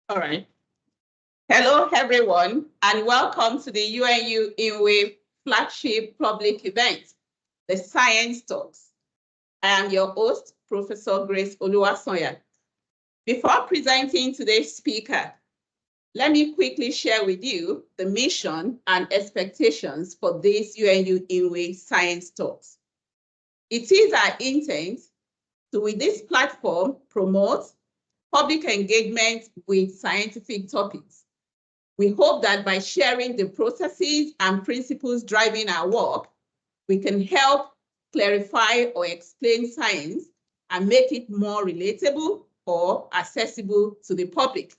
All right. Hello, everyone, and welcome to the UNU-INWEH flagship public event, the Science Talks. I am your host, Professor Grace Oluwasonya. Before presenting today's speaker, let me quickly share with you the mission and expectations for this UNU-INWEH Science Talks. It is our intent to, with this platform, promote public engagement with scientific topics. We hope that by sharing the processes and principles driving our work, we can help clarify or explain science and make it more relatable or accessible to the public.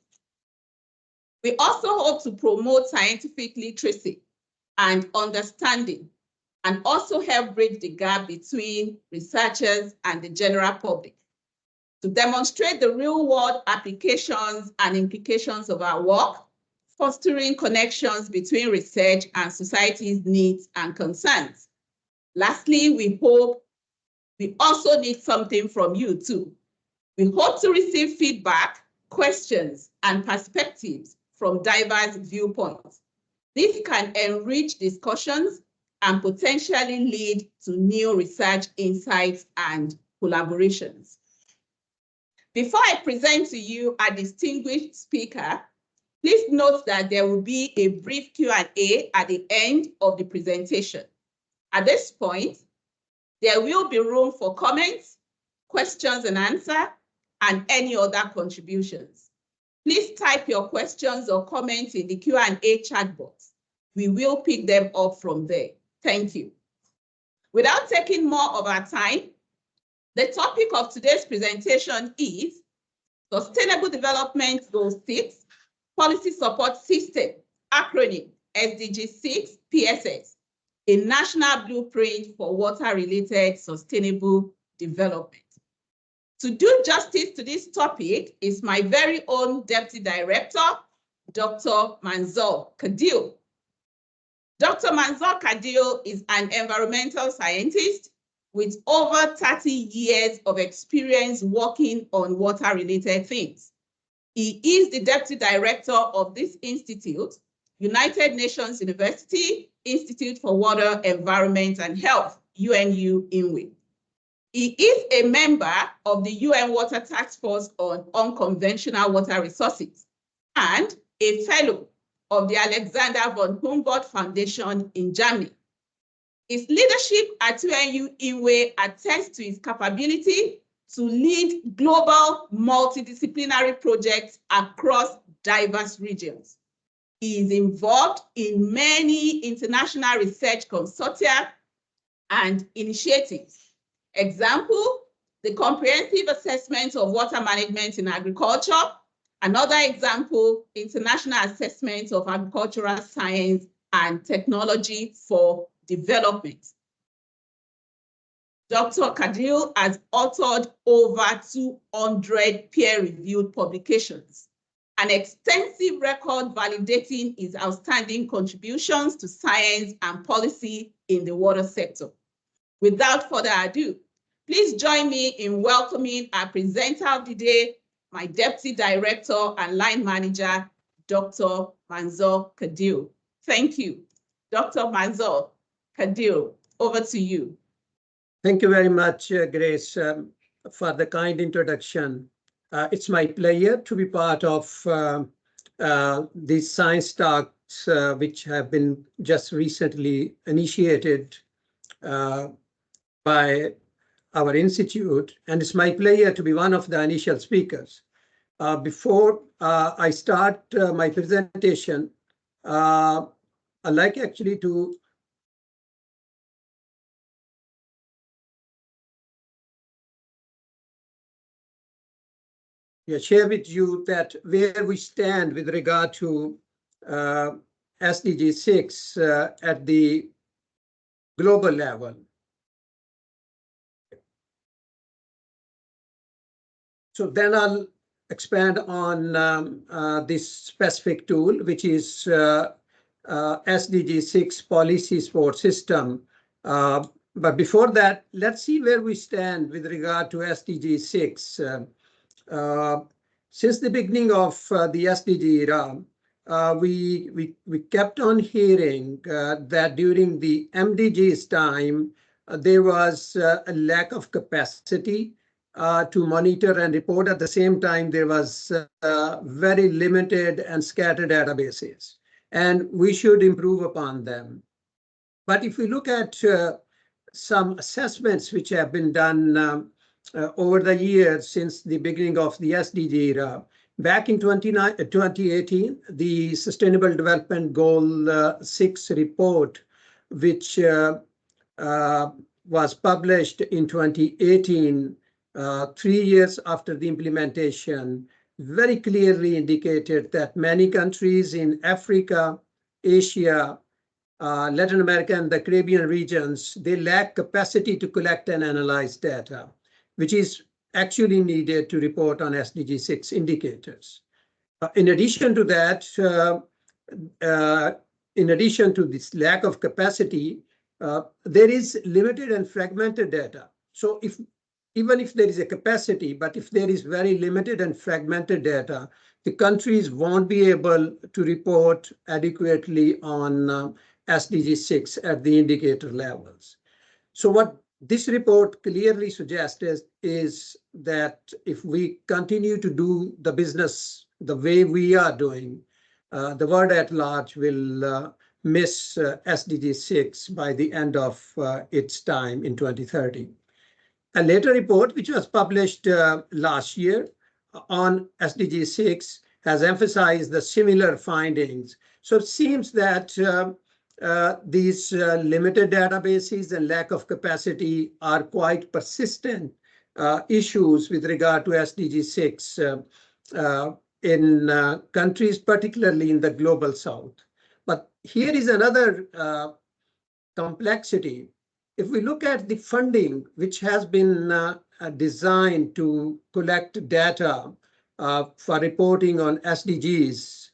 We also hope to promote scientific literacy and understanding, and also help bridge the gap between researchers and the general public to demonstrate the real-world applications and implications of our work, fostering connections between research and society's needs and concerns. Lastly, we also need something from you too. We hope to receive feedback, questions, and perspectives from diverse viewpoints. This can enrich discussions and potentially lead to new research insights and collaborations. Before I present to you a distinguished speaker, please note that there will be a brief Q&A at the end of the presentation. At this point, there will be room for comments, questions and answers, and any other contributions. Please type your questions or comments in the Q&A chat box. We will pick them up from there. Thank you. Without taking more of our time, the topic of today's presentation is Sustainable Development Goal 6, Policy Support System, acronym SDG-PSS, a national blueprint for water-related sustainable development. To do justice to this topic is my very own Deputy Director, Dr. Manzoor Qadir. Dr. Manzoor Qadir is an environmental scientist with over 30 years of experience working on water-related things. He is the Deputy Director of this institute, United Nations University Institute for Water, Environment and Health, UNU-INWEH. He is a member of the UN Water Task Force on Unconventional Water Resources and a fellow of the Alexander von Humboldt Foundation in Germany. His leadership at UNU-INWEH attests to his capability to lead global multidisciplinary projects across diverse regions. He is involved in many international research consortia and initiatives. Example, the Comprehensive Assessment of Water Management in Agriculture. Another example, International Assessment of Agricultural Science and Technology for Development. Dr. Qadir has authored over 200 peer-reviewed publications, an extensive record validating his outstanding contributions to science and policy in the water sector. Without further ado, please join me in welcoming our presenter of the day, my Deputy Director and Line Manager, Dr. Manzoor Qadir. Thank you. Dr. Manzoor Qadir, over to you. Thank you very much, Grace, for the kind introduction. It's my pleasure to be part of these science talks, which have been just recently initiated by our institute, and it's my pleasure to be one of the initial speakers. Before I start my presentation, I'd like actually to share with you that where we stand with regard to SDG 6 at the global level. So then I'll expand on this specific tool, which is SDG 6 Policy Support System. But before that, let's see where we stand with regard to SDG 6. Since the beginning of the SDG era, we kept on hearing that during the MDG's time, there was a lack of capacity to monitor and report. At the same time, there was very limited and scattered databases, and we should improve upon them. But if we look at some assessments which have been done over the years since the beginning of the SDG era, back in 2018, the Sustainable Development Goal 6 report, which was published in 2018, 3 years after the implementation, very clearly indicated that many countries in Africa, Asia, Latin America, and the Caribbean regions, they lack capacity to collect and analyze data, which is actually needed to report on SDG 6 indicators. In addition to that, in addition to this lack of capacity, there is limited and fragmented data. So even if there is a capacity, but if there is very limited and fragmented data, the countries won't be able to report adequately on SDG 6 at the indicator levels. So what this report clearly suggests is that if we continue to do the business the way we are doing, the world at large will miss SDG 6 by the end of its time in 2030. A later report, which was published last year on SDG 6, has emphasized the similar findings. So it seems that these limited databases and lack of capacity are quite persistent issues with regard to SDG 6 in countries, particularly in the global south. But here is another complexity. If we look at the funding, which has been designed to collect data for reporting on SDGs,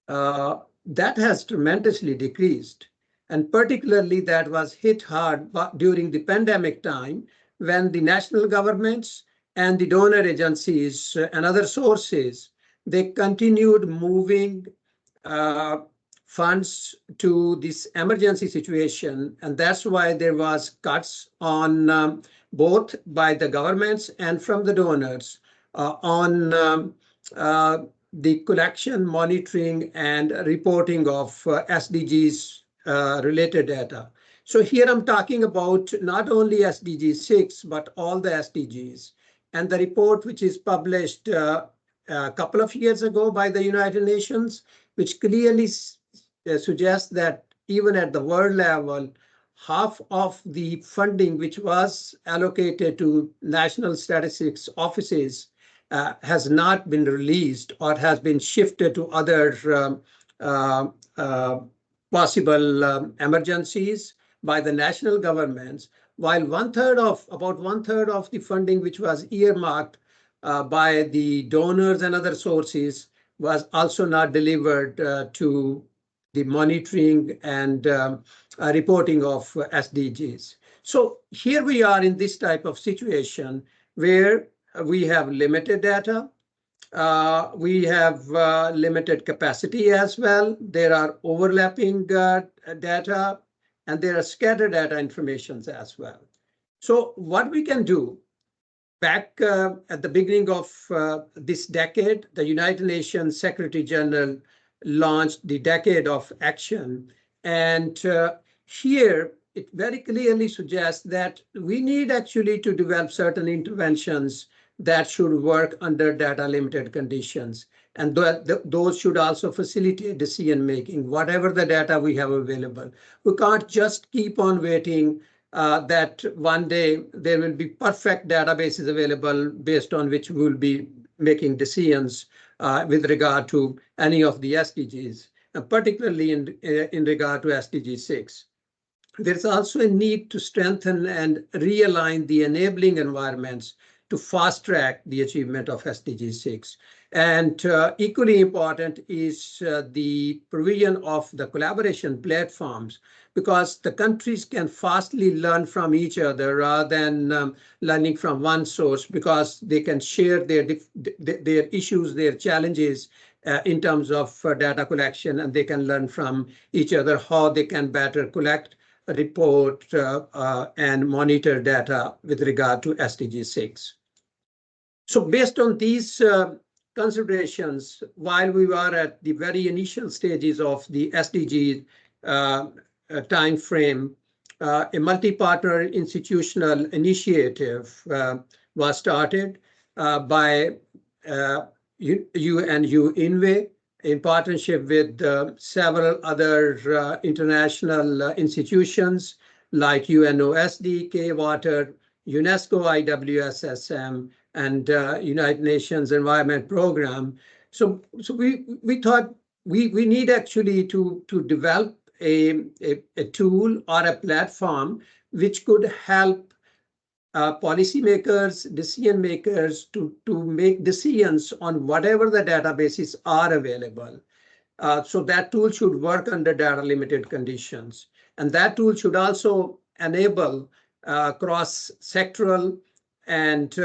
that has tremendously decreased. And particularly that was hit hard during the pandemic time, when the national governments and the donor agencies and other sources, they continued moving funds to this emergency situation. And that's why there was cuts on both by the governments and from the donors on the collection, monitoring, and reporting of SDGs related data. So here I'm talking about not only SDG 6, but all the SDGs. And the report, which is published a couple of years ago by the United Nations, which clearly suggests that even at the world level, half of the funding which was allocated to national statistics offices has not been released or has been shifted to other possible emergencies by the national governments, while about one third of the funding which was earmarked by the donors and other sources was also not delivered to the monitoring and reporting of SDGs. So here we are in this type of situation where we have limited data, we have limited capacity as well. There are overlapping data, and there are scattered data informations as well. So what we can do, back at the beginning of this decade, the United Nations Secretary General launched the Decade of Action. And here it very clearly suggests that we need actually to develop certain interventions that should work under data limited conditions. And those should also facilitate decision making, whatever the data we have available. We can't just keep on waiting that one day there will be perfect databases available based on which we will be making decisions with regard to any of the SDGs, particularly in regard to SDG 6. There's also a need to strengthen and realign the enabling environments to fast track the achievement of SDG 6. And equally important is the provision of the collaboration platforms, because the countries can fastly learn from each other rather than learning from one source, because they can share their issues, their challenges in terms of data collection, and they can learn from each other how they can better collect, report, and monitor data with regard to SDG 6. So based on these considerations, while we were at the very initial stages of the SDG time frame, a multi-partner institutional initiative was started by UNU-INWEH in partnership with several other international institutions like UNOSD, K-Water, UNESCO IWSSM, and United Nations Environment Program. So we thought we need actually to develop a tool or a platform which could help policymakers, decision makers to make decisions on whatever the databases are available. So that tool should work under data limited conditions. And that tool should also enable cross-sectoral and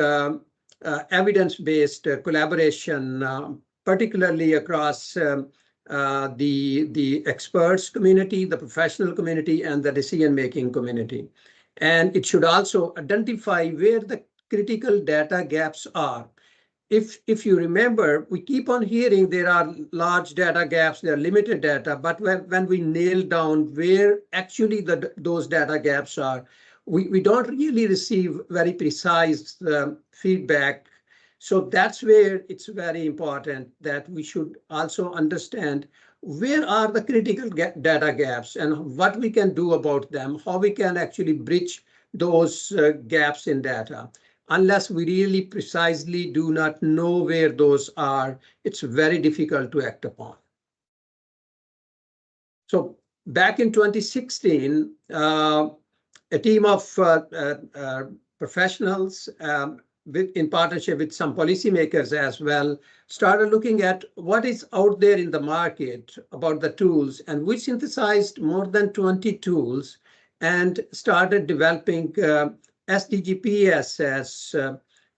evidence-based collaboration, particularly across the experts community, the professional community, and the decision-making community. And it should also identify where the critical data gaps are. If you remember, we keep on hearing there are large data gaps, there are limited data, but when we nail down where actually those data gaps are, we don't really receive very precise feedback. So that's where it's very important that we should also understand where are the critical data gaps and what we can do about them, how we can actually bridge those gaps in data. Unless we really precisely do not know where those are, it's very difficult to act upon. So back in 2016, a team of professionals in partnership with some policymakers as well, started looking at what is out there in the market about the tools, and we synthesized more than 20 tools and started developing SDG-PSS.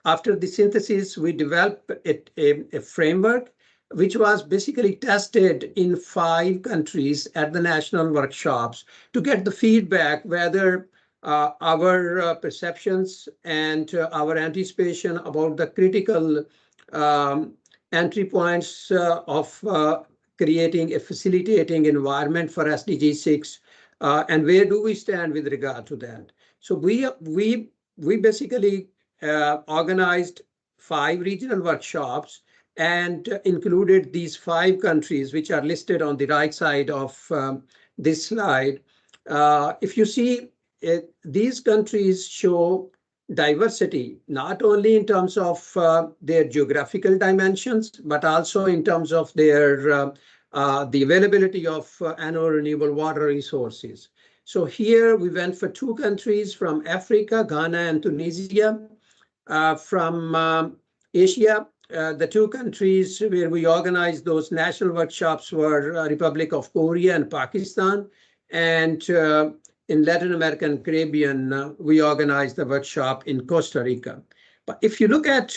After the synthesis, we developed a framework which was basically tested in 5 countries at the national workshops to get the feedback whether our perceptions and our anticipation about the critical entry points of creating a facilitating environment for SDG 6, and where do we stand with regard to that. So we basically organized 5 regional workshops and included these 5 countries, which are listed on the right side of this slide. If you see, these countries show diversity, not only in terms of their geographical dimensions, but also in terms of their the availability of annual renewable water resources. So here we went for 2 countries from Africa, Ghana and Tunisia. From Asia, the 2 countries where we organized those national workshops were Republic of Korea and Pakistan. And in Latin America and Caribbean, we organized the workshop in Costa Rica. But if you look at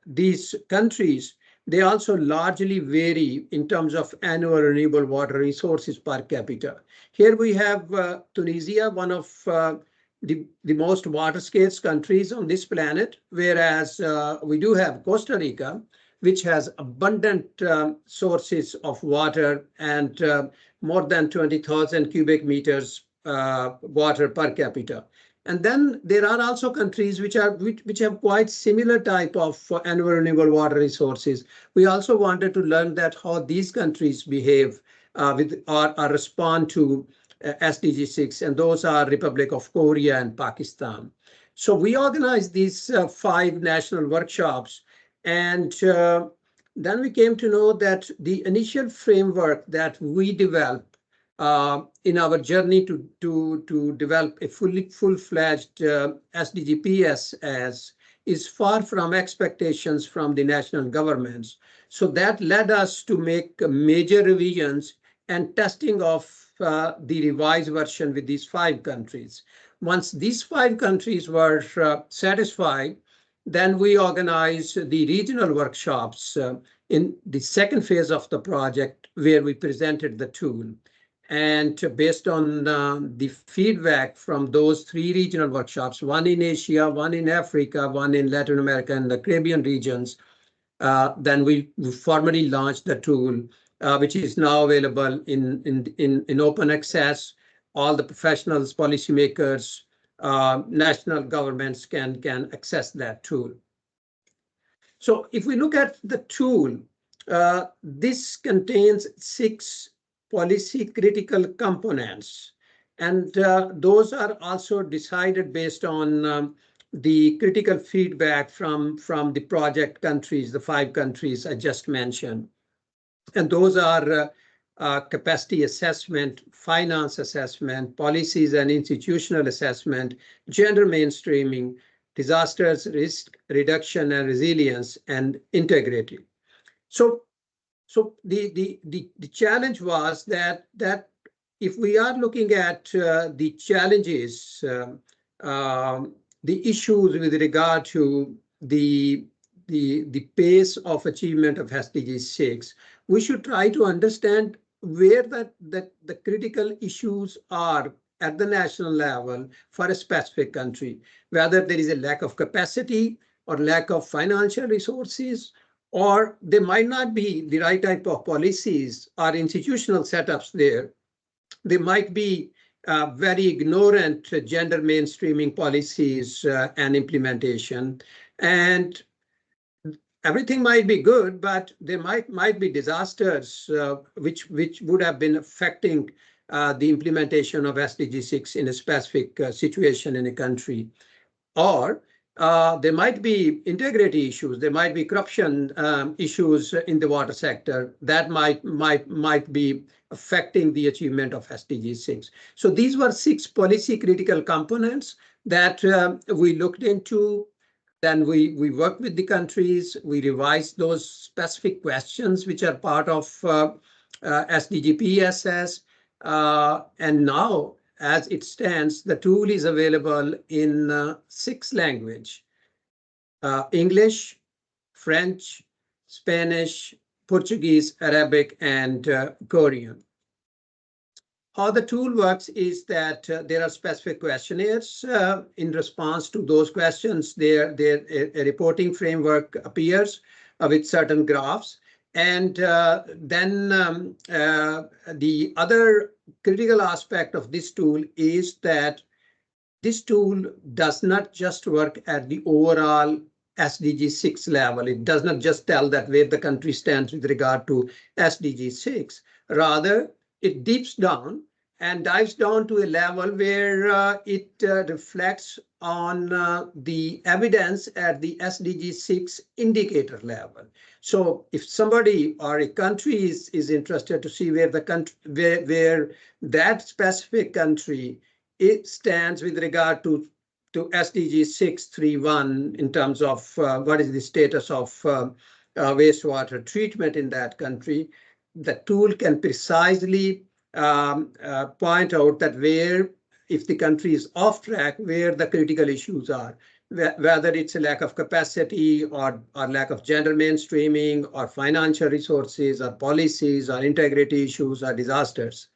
these countries, they also largely vary in terms of annual renewable water resources per capita. Here we have Tunisia, one of the most water-scarce countries on this planet, whereas we do have Costa Rica, which has abundant sources of water and more than 20,000 cubic meters water per capita. And then there are also countries which have quite similar type of annual renewable water resources. We also wanted to learn that how these countries behave with or respond to SDG 6, and those are Republic of Korea and Pakistan. So we organized these 5 national workshops, and then we came to know that the initial framework that we developed in our journey to develop a full-fledged SDG-PSS is far from expectations from the national governments. So that led us to make major revisions and testing of the revised version with these 5 countries. Once these 5 countries were satisfied, then we organized the regional workshops in the second phase of the project, where we presented the tool. And based on the feedback from those 3 regional workshops, one in Asia, one in Africa, one in Latin America and the Caribbean regions, then we formally launched the tool, which is now available in open access. All the professionals, policymakers, national governments can access that tool. So if we look at the tool, this contains 6 policy critical components, and those are also decided based on the critical feedback from the project countries, the 5 countries I just mentioned. And those are capacity assessment, finance assessment, policies and institutional assessment, gender mainstreaming, disasters, risk reduction and resilience, and integrity. So the challenge was that if we are looking at the challenges, the issues with regard to the pace of achievement of SDG 6, we should try to understand where the critical issues are at the national level for a specific country, whether there is a lack of capacity or lack of financial resources, or there might not be the right type of policies or institutional setups there. There might be very ignorant gender mainstreaming policies and implementation. And everything might be good, but there might be disasters which would have been affecting the implementation of SDG 6 in a specific situation in a country. Or there might be integrity issues, there might be corruption issues in the water sector that might be affecting the achievement of SDG 6. So these were 6 policy critical components that we looked into. Then we worked with the countries, we revised those specific questions which are part of SDG-PSS, and now, as it stands, the tool is available in 6 languages: English, French, Spanish, Portuguese, Arabic, and Korean. How the tool works is that there are specific questionnaires. In response to those questions, a reporting framework appears with certain graphs. And then the other critical aspect of this tool is that this tool does not just work at the overall SDG 6 level. It does not just tell that where the country stands with regard to SDG 6. Rather, it dives down to a level where it reflects on the evidence at the SDG 6 indicator level. So if somebody or a country is interested to see where where that specific country it stands with regard to SDG 6.3.1 in terms of what is the status of wastewater treatment in that country, the tool can precisely point out that where, if the country is off track, where the critical issues are, whether it's a lack of capacity or lack of gender mainstreaming or financial resources or policies or integrity issues or disasters.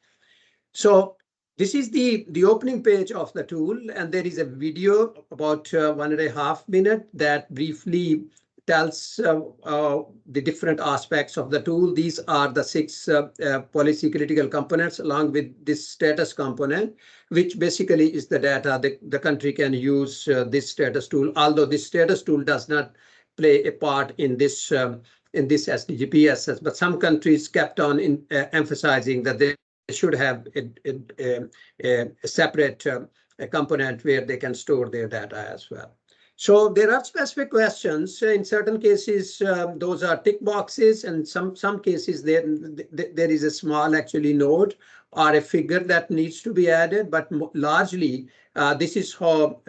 So this is the opening page of the tool, and there is a video about 1.5 minutes that briefly tells the different aspects of the tool. These are the 6 policy critical components along with this status component, which basically is the data the country can use this status tool, although this status tool does not play a part in this SDG-PSS, but some countries kept on emphasizing that they should have a separate component where they can store their data as well. So there are specific questions. In certain cases, those are tick boxes, and some cases there is a small actually note or a figure that needs to be added. But largely, this is how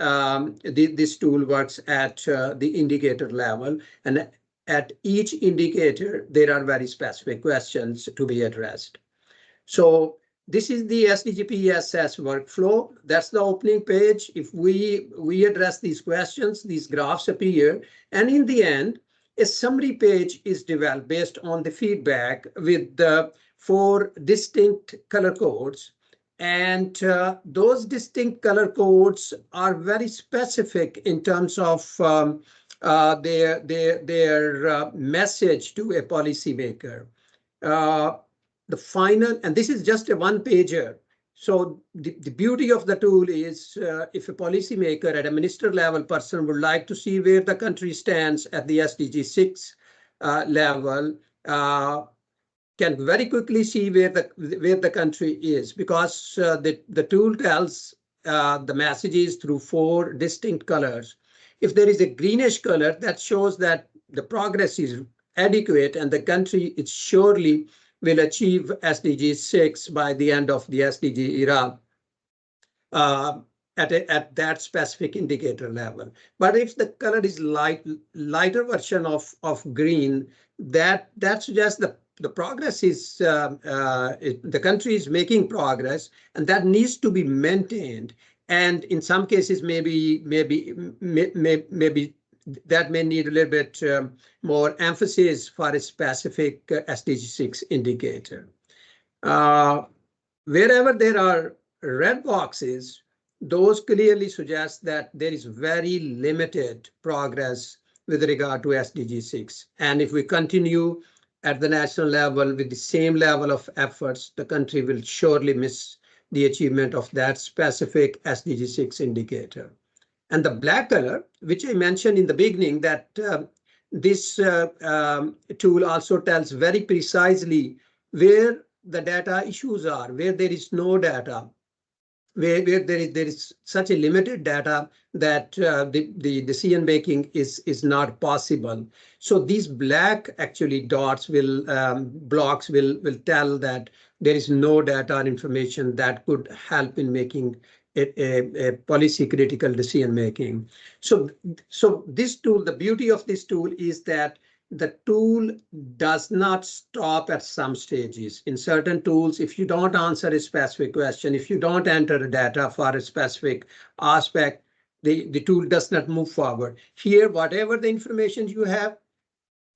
this tool works at the indicator level. And at each indicator, there are very specific questions to be addressed. So this is the SDG-PSS workflow. That's the opening page. If we address these questions, these graphs appear. And in the end, a summary page is developed based on the feedback with the 4 distinct color codes. And those distinct color codes are very specific in terms of their message to a policymaker. The final, and this is just a one-pager. So the beauty of the tool is if a policymaker at a minister level person would like to see where the country stands at the SDG 6 level, can very quickly see where the country is, because the tool tells the messages through 4 distinct colors. If there is a greenish color, that shows that the progress is adequate and the country is surely will achieve SDG 6 by the end of the SDG era at that specific indicator level. But if the color is lighter version of green, that suggests the progress is the country is making progress, and that needs to be maintained. And in some cases, maybe that may need a little bit more emphasis for a specific SDG 6 indicator. Wherever there are red boxes, those clearly suggest that there is very limited progress with regard to SDG 6. And if we continue at the national level with the same level of efforts, the country will surely miss the achievement of that specific SDG 6 indicator. And the black color, which I mentioned in the beginning, that this tool also tells very precisely where the data issues are, where there is no data, where there is such a limited data that the decision making is not possible. So these black actually dots will blocks will tell that there is no data or information that could help in making a policy critical decision making. So this tool, the beauty of this tool is that the tool does not stop at some stages. In certain tools, if you don't answer a specific question, if you don't enter data for a specific aspect, the tool does not move forward. Here, whatever the information you have,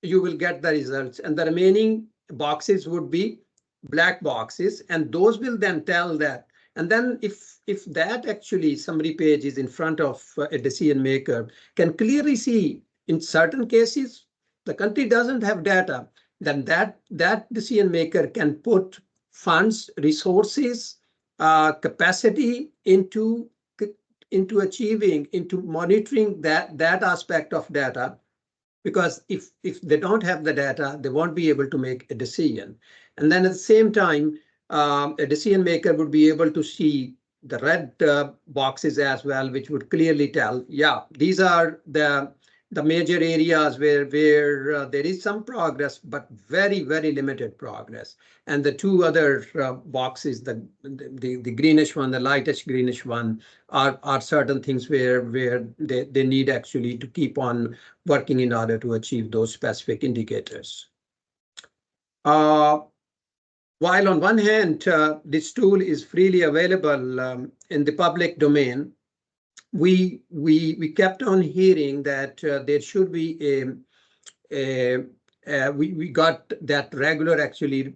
you will get the results, and the remaining boxes would be black boxes, and those will then tell that. And then if that actually summary page is in front of a decision maker, can clearly see in certain cases the country doesn't have data, then that decision maker can put funds, resources, capacity into achieving, into monitoring that aspect of data. Because if they don't have the data, they won't be able to make a decision. And then at the same time, a decision maker would be able to see the red boxes as well, which would clearly tell, yeah, these are the major areas where there is some progress, but very, very limited progress. And the 2 other boxes, the greenish one, the lightish greenish one, are certain things where they need actually to keep on working in order to achieve those specific indicators. While on one hand, this tool is freely available in the public domain, we kept on hearing that there should be we got that regular actually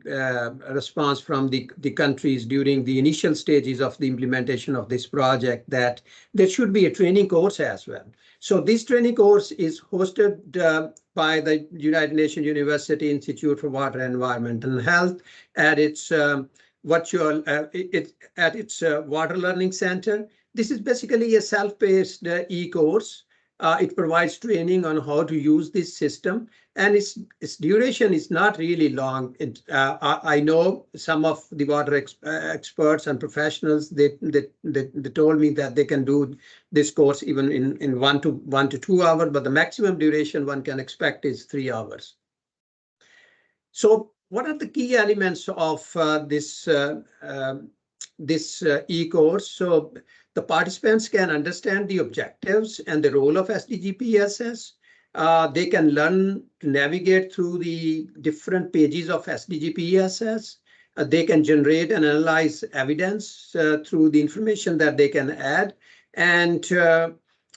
response from the countries during the initial stages of the implementation of this project, that there should be a training course as well. So this training course is hosted by the United Nations University Institute for Water, Environment and Health at its virtual Water Learning Center. This is basically a self-paced e-course, It provides training on how to use this system, and its duration is not really long. I know some of the water experts and professionals. They told me that they can do this course even in 1 to 2 hours, but the maximum duration one can expect is 3 hours. So, what are the key elements of this e-course? So, the participants can understand the objectives and the role of SDG-PSS. They can learn to navigate through the different pages of SDG-PSS. They can generate and analyze evidence through the information that they can add. And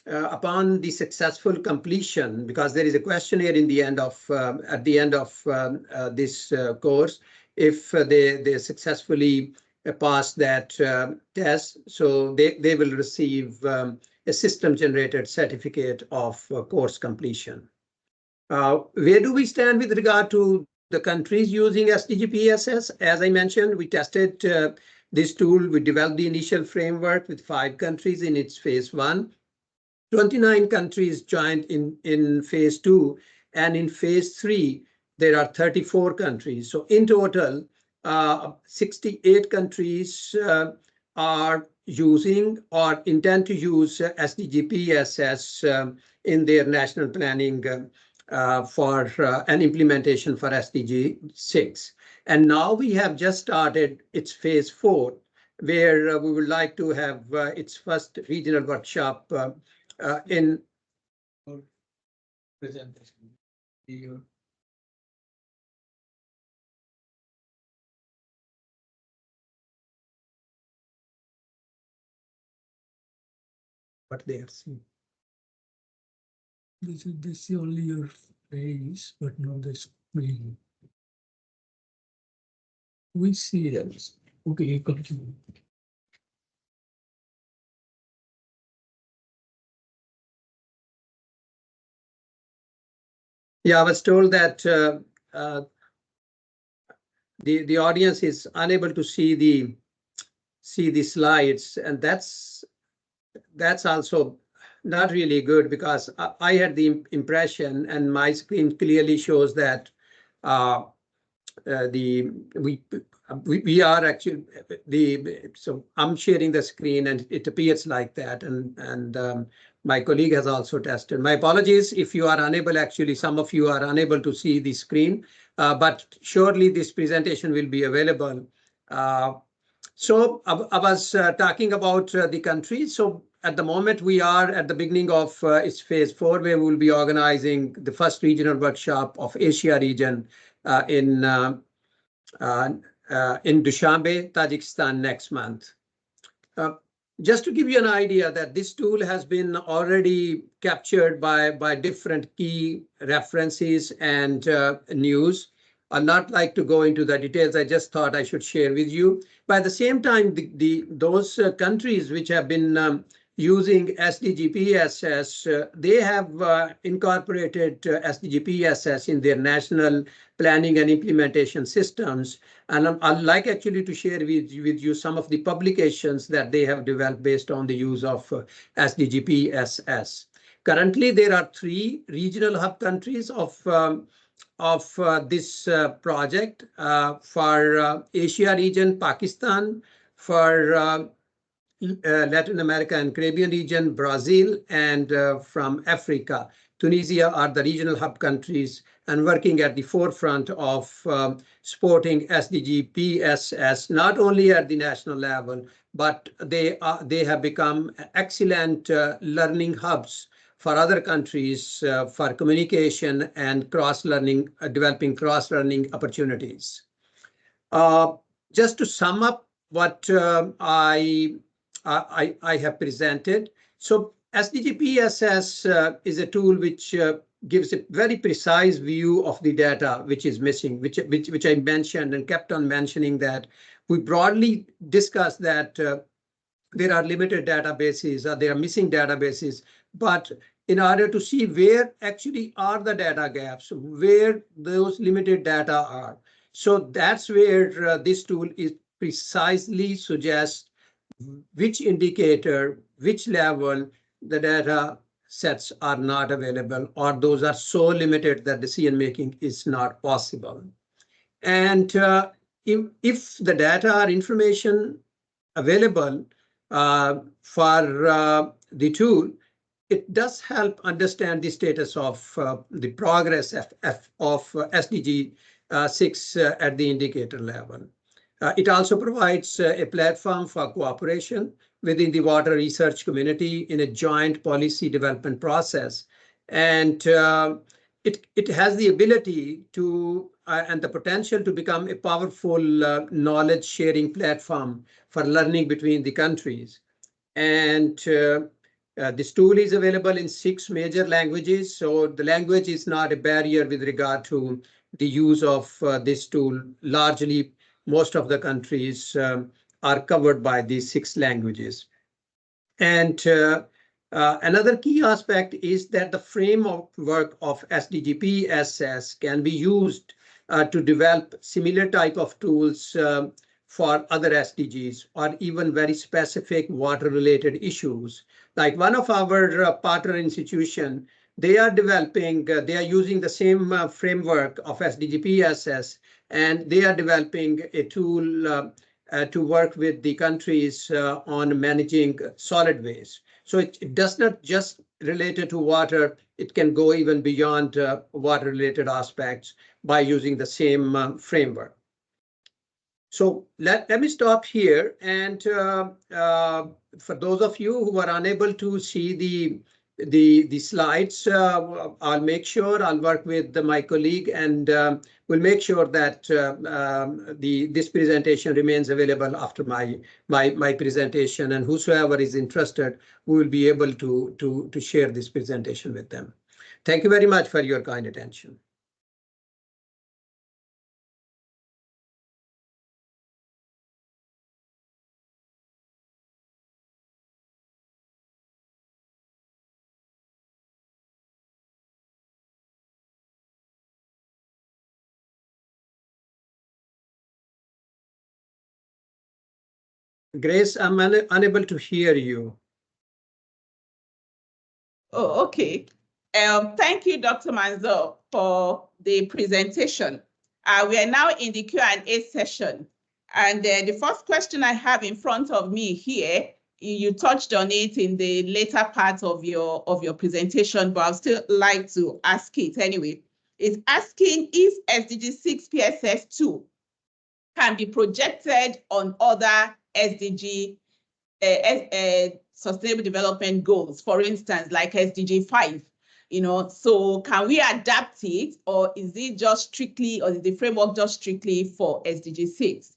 upon the successful completion, because there is a questionnaire in the end of at the end of this course, if they successfully pass that test, so they will receive a system-generated certificate of course completion. Where do we stand with regard to the countries using SDG-PSS? As I mentioned, we tested this tool. We developed the initial framework with 5 countries in its phase 1. 29 countries joined in phase 2, and in phase 3, there are 34 countries. So in total, 68 countries are using or intend to use SDG-PSS in their national planning for an implementation for SDG 6. And now we have just started its phase 4, where we would like to have its first regional workshop in presentation. What they are seeing. They see only your face, but not the screen. We see that. Okay, continue. Yeah, I was told that the audience is unable to see the slides, and that's also not really good, because I had the impression, and my screen clearly shows that we are actually so I'm sharing the screen and it appears like that, and my colleague has also tested. My apologies if you are unable, actually some of you are unable to see the screen, but surely this presentation will be available. So I was talking about the countries. So at the moment we are at the beginning of its phase 4, where we will be organizing the first regional workshop of Asia region in Dushanbe, Tajikistan next month. Just to give you an idea that this tool has been already captured by different key references and news. I'd not like to go into the details. I just thought I should share with you. But at the same time, those countries which have been using SDG-PSS, they have incorporated SDG-PSS in their national planning and implementation systems. And I'd like actually to share with you some of the publications that they have developed based on the use of SDG-PSS. Currently, there are 3 regional hub countries of this project. For Asia region, Pakistan; for Latin America and Caribbean region, Brazil; and from Africa, Tunisia are the regional hub countries, and working at the forefront of supporting SDG-PSS, not only at the national level, but they have become excellent learning hubs for other countries for communication and cross-learning, developing cross-learning opportunities. Just to sum up what I have presented. So SDG-PSS is a tool which gives a very precise view of the data which is missing, which I mentioned and kept on mentioning, that we broadly discussed that there are limited databases, there are missing databases, but in order to see where actually are the data gaps, where those limited data are. So that's where this tool is precisely suggests which indicator, which level the data sets are not available, or those are so limited that decision making is not possible. And if the data or information available for the tool, it does help understand the status of the progress of SDG 6 at the indicator level. It also provides a platform for cooperation within the water research community in a joint policy development process. And it has the ability to and the potential to become a powerful knowledge sharing platform for learning between the countries. And this tool is available in 6 major languages. So the language is not a barrier with regard to the use of this tool. Largely, most of the countries are covered by these 6 languages. And another key aspect is that the framework of SDG-PSS can be used to develop similar type of tools for other SDGs or even very specific water-related issues. Like one of our partner institution, they are developing, they are using the same framework of SDG-PSS, and they are developing a tool to work with the countries on managing solid waste. So it does not just relate to water, it can go even beyond water-related aspects by using the same framework. So let me stop here. And for those of you who are unable to see the slides, I'll make sure I'll work with my colleague, and we'll make sure that this presentation remains available after my presentation, and whosoever is interested, we will be able to share this presentation with them. Thank you very much for your kind attention. Grace, I'm unable to hear you. Oh, okay. Thank you, Dr. Manzoor, for the presentation. We are now in the Q&A session. And the first question I have in front of me here, you touched on it in the later part of your presentation, but I'd still like to ask it anyway. It's asking if SDG-PSS2 can be projected on other SDG Sustainable Development Goals, for instance, like SDG 5. So can we adapt it, or is it just strictly, or is the framework just strictly for SDG 6?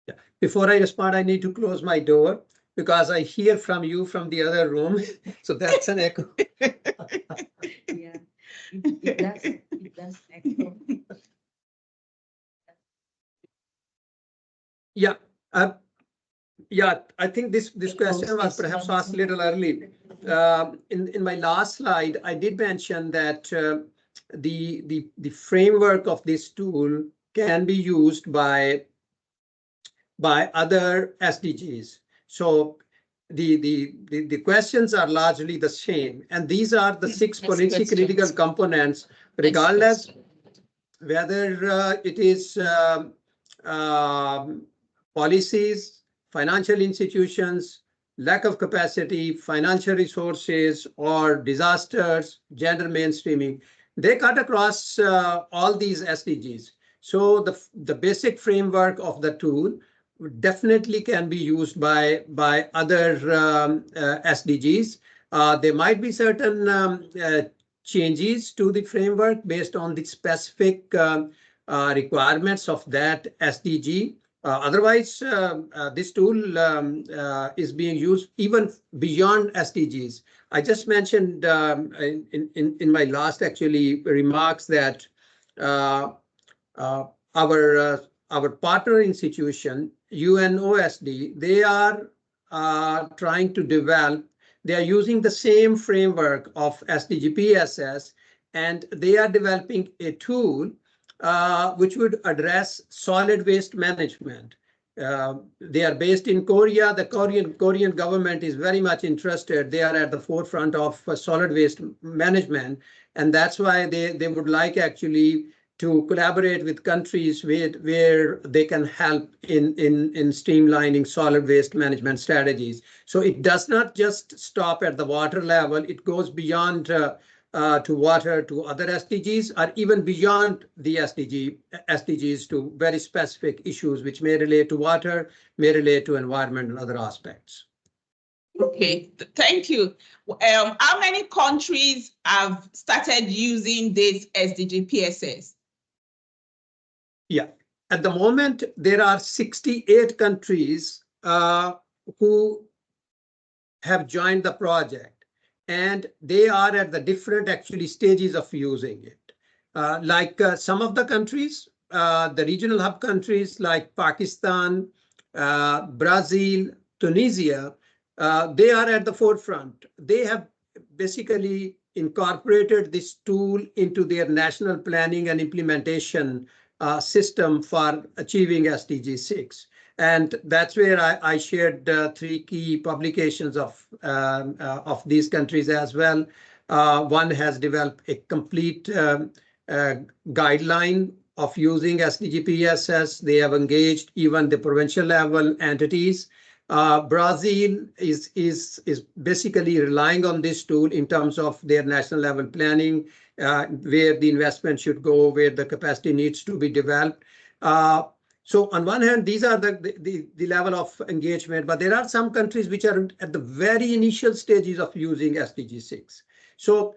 Yeah. Before I respond, I need to close my door because I hear from you from the other room. So that's an echo. Yeah, it does echo. Yeah. Yeah, I think this question was perhaps asked a little early. In my last slide, I did mention that the framework of this tool can be used by other SDGs. So the questions are largely the same, and these are the 6 policy critical components, regardless whether it is policies, financial institutions, lack of capacity, financial resources, or disasters, gender mainstreaming. They cut across all these SDGs. So the basic framework of the tool definitely can be used by other SDGs. There might be certain changes to the framework based on the specific requirements of that SDG. Otherwise, this tool is being used even beyond SDGs. I just mentioned in my last remarks that our partner institution, UNOSD, they are trying to develop, they are using the same framework of SDG-PSS, and they are developing a tool which would address solid waste management. They are based in Korea. The Korean government is very much interested. They are at the forefront of solid waste management, and that's why they would like actually to collaborate with countries where they can help in streamlining solid waste management strategies. So it does not just stop at the water level. It goes beyond to water, to other SDGs, or even beyond the SDGs to very specific issues which may relate to water, may relate to environment and other aspects. Okay, thank you. How many countries have started using this SDG-PSS? Yeah, at the moment, there are 68 countries who have joined the project, and they are at the different actually stages of using it. Some of the countries, the regional hub countries like Pakistan, Brazil, Tunisia, they are at the forefront. They have basically incorporated this tool into their national planning and implementation system for achieving SDG 6. And that's where I shared 3 key publications of these countries as well. One has developed a complete guideline of using SDG-PSS. They have engaged even the provincial level entities. Brazil is basically relying on this tool in terms of their national level planning, where the investment should go, where the capacity needs to be developed. So on one hand, these are the level of engagement, but there are some countries which are at the very initial stages of using SDG 6. So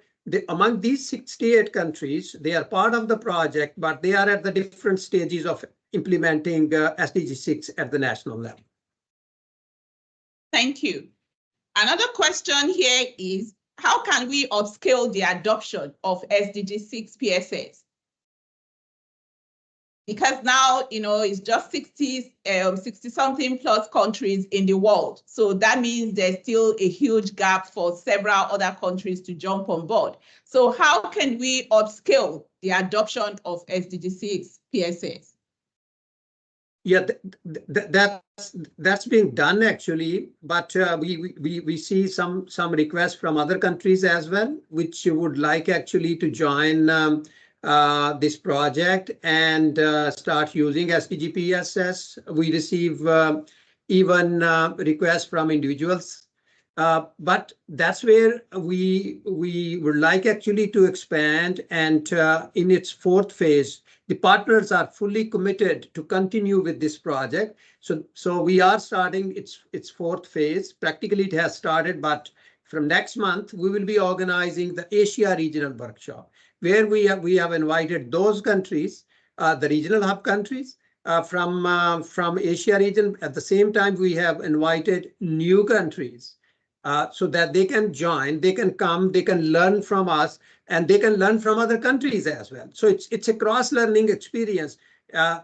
among these 68 countries, they are part of the project, but they are at the different stages of implementing SDG 6 at the national level. Thank you. Another question here is, how can we upscale the adoption of SDG 6 PSS? Because now, it's just 60 something plus countries in the world. So that means there's still a huge gap for several other countries to jump on board. So how can we upscale the adoption of SDG 6 PSS? Yeah, that's being done actually, but we see some requests from other countries as well, which would like actually to join this project and start using SDG-PSS. We receive even requests from individuals, but that's where we would like actually to expand, and in its 4th phase, the partners are fully committed to continue with this project. So we are starting its 4th phase. Practically, it has started, but from next month, we will be organizing the Asia Regional Workshop, where we have invited those countries, the regional hub countries from Asia region. At the same time, we have invited new countries so that they can join, they can come, they can learn from us, and they can learn from other countries as well. So it's a cross-learning experience.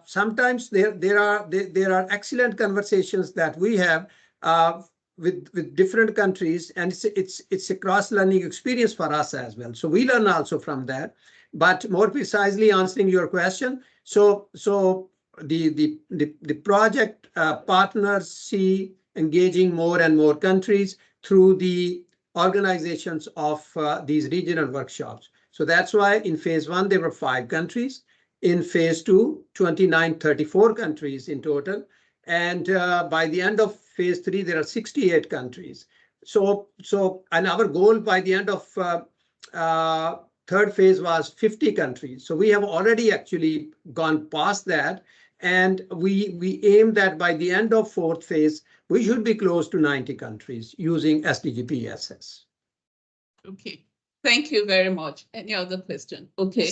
Sometimes there are excellent conversations that we have with different countries, and it's a cross-learning experience for us as well. So we learn also from that. But more precisely answering your question, so the project partners see engaging more and more countries through the organizations of these regional workshops. So that's why in phase 1, there were 5 countries. In phase 2, 34 countries in total. And by the end of phase 3, there are 68 countries. And our goal by the end of 3rd phase was 50 countries. So we have already actually gone past that. And we aim that by the end of 4th phase, we should be close to 90 countries using SDG-PSS. Okay, thank you very much. Any other question? Okay.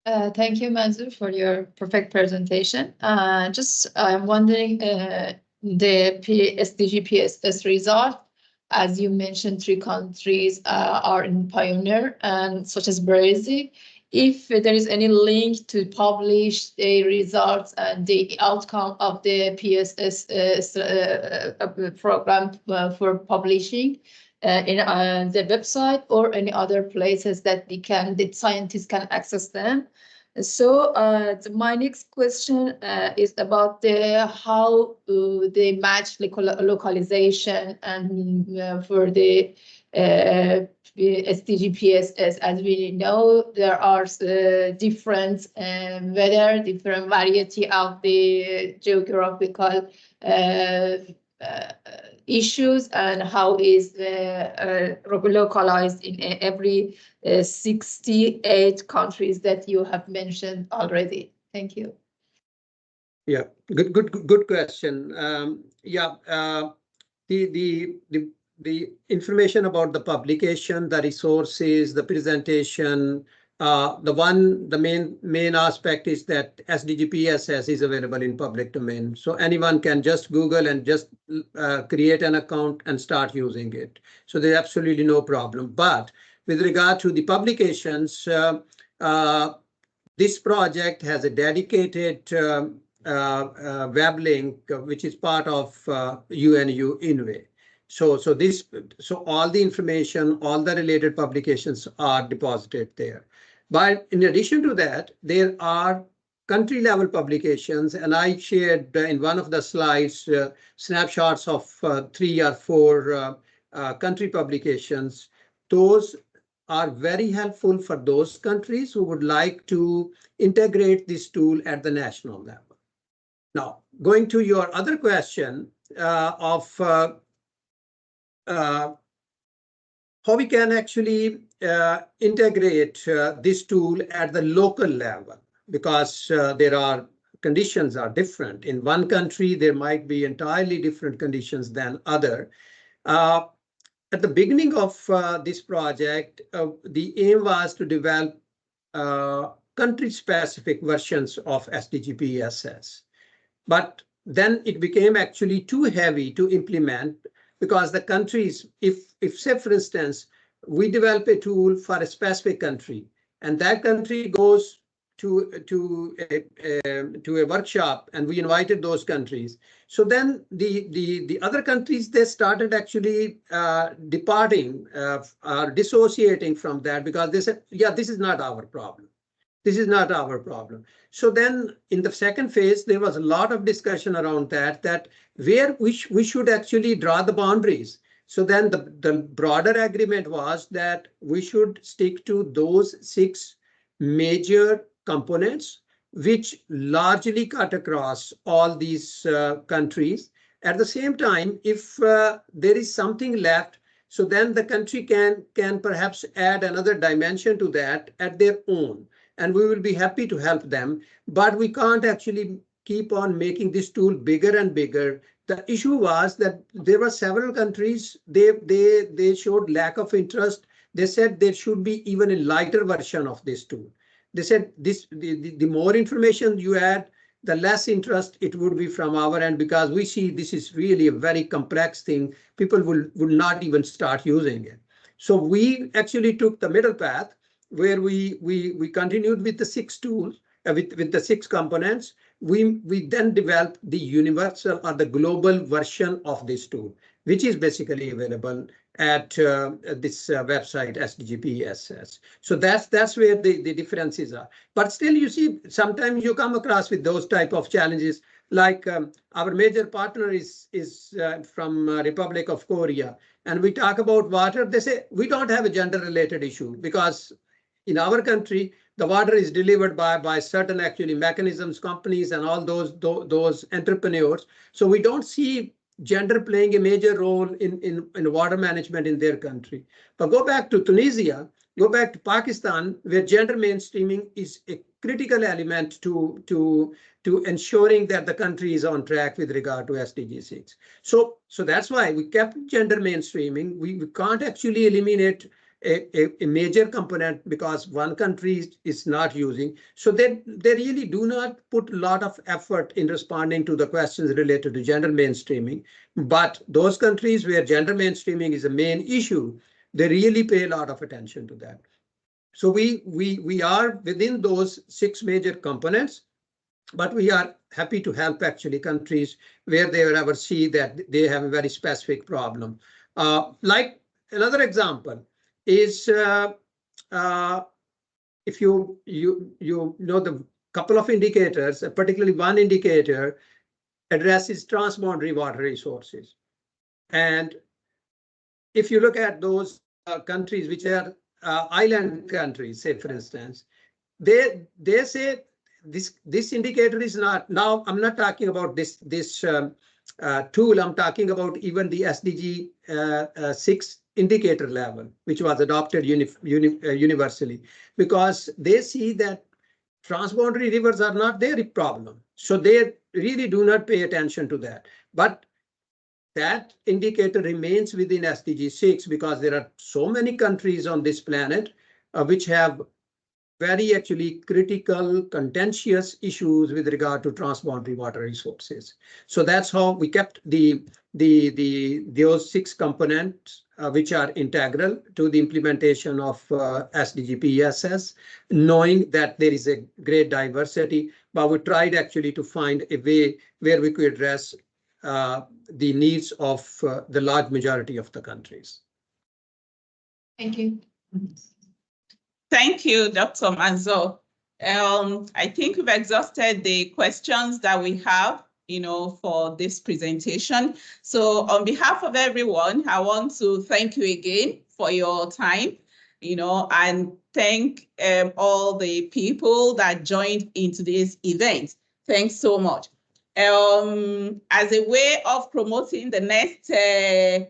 Thank you, Manzoor, for your perfect presentation. I'm wondering the SDG-PSS result. As you mentioned, 3 countries are in pioneer, and such as Brazil. If there is any link to publish the results and the outcome of the PSS program for publishing in the website or any other places that the scientists can access them, So my next question is about how they match localization and for the SDG-PSS. As we know, there are different weather, different variety of the geographical issues, and how is localized in every 68 countries that you have mentioned already. Thank you. Yeah, good question. The information about the publication, the resources, the presentation, the main aspect is that SDG-PSS is available in public domain. So anyone can just Google and just create an account and start using it. So there's absolutely no problem. But with regard to the publications, this project has a dedicated web link, which is part of UNU-INWEH. So all the information, all the related publications are deposited there. But in addition to that, there are country level publications, and I shared in one of the slides snapshots of 3 or 4 country publications. Those are very helpful for those countries who would like to integrate this tool at the national level. Now, going to your other question of how we can actually integrate this tool at the local level, because conditions are different. In one country, there might be entirely different conditions than other. At the beginning of this project, the aim was to develop country-specific versions of SDG-PSS. But then it became actually too heavy to implement, because the countries, if say, for instance, we develop a tool for a specific country, and that country goes to a workshop, and we invited those countries. So then the other countries, they started actually departing or dissociating from that, because they said, yeah, this is not our problem. This is not our problem. So then in the second phase, there was a lot of discussion around that where we should actually draw the boundaries. So then the broader agreement was that we should stick to those 6 major components, which largely cut across all these countries. At the same time, if there is something left, so then the country can perhaps add another dimension to that at their own, and we will be happy to help them. But we can't actually keep on making this tool bigger and bigger. The issue was that there were several countries, they showed lack of interest. They said there should be even a lighter version of this tool. They said the more information you add, the less interest it would be from our end, because we see this is really a very complex thing. People will not even start using it. So we actually took the middle path, where we continued with the 6 tools, with the 6 components. We then developed the universal or the global version of this tool, which is basically available at this website, SDG-PSS. So that's where the differences are. But still, you see, sometimes you come across with those type of challenges. Like our major partner is from Republic of Korea, and we talk about water. They say we don't have a gender-related issue, because in our country, the water is delivered by certain actually mechanisms, companies, and all those entrepreneurs. So we don't see gender playing a major role in water management in their country. But go back to Tunisia, go back to Pakistan, where gender mainstreaming is a critical element to ensuring that the country is on track with regard to SDG 6. So that's why we kept gender mainstreaming. We can't actually eliminate a major component because one country is not using. So they really do not put a lot of effort in responding to the questions related to gender mainstreaming. But those countries where gender mainstreaming is a main issue, they really pay a lot of attention to that. So we are within those 6 major components, but we are happy to help actually countries where they ever see that they have a very specific problem. Like another example is if you know the couple of indicators, particularly one indicator addresses transboundary water resources. And if you look at those countries which are island countries, say for instance, they say this indicator is not, now I'm not talking about this tool, I'm talking about even the SDG 6 indicator level, which was adopted universally, because they see that transboundary rivers are not their problem. So they really do not pay attention to that. But that indicator remains within SDG 6 because there are so many countries on this planet which have very actually critical, contentious issues with regard to transboundary water resources. So that's how we kept those 6 components which are integral to the implementation of SDG-PSS, knowing that there is a great diversity, but we tried actually to find a way where we could address the needs of the large majority of the countries. Thank you. Thank you, Dr. Manzoor. I think we've exhausted the questions that we have, for this presentation. So on behalf of everyone, I want to thank you again for your time, and thank all the people that joined into this event. Thanks so much. As a way of promoting the next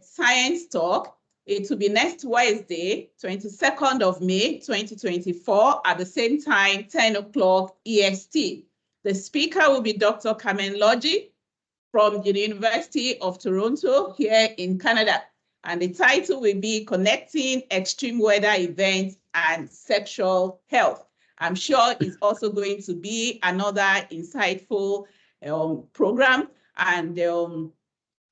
science talk, it will be next Wednesday, 22nd of May, 2024, at the same time, 10 o'clock EST. The speaker will be Dr. Carmen Logie from the University of Toronto here in Canada. And the title will be Connecting Extreme Weather Events and Sexual Health. I'm sure it's also going to be another insightful program and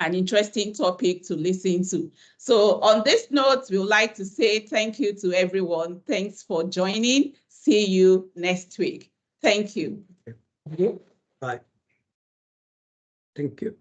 an interesting topic to listen to. So on this note, we would like to say thank you to everyone. Thanks for joining. See you next week. Thank you. Bye. Thank you.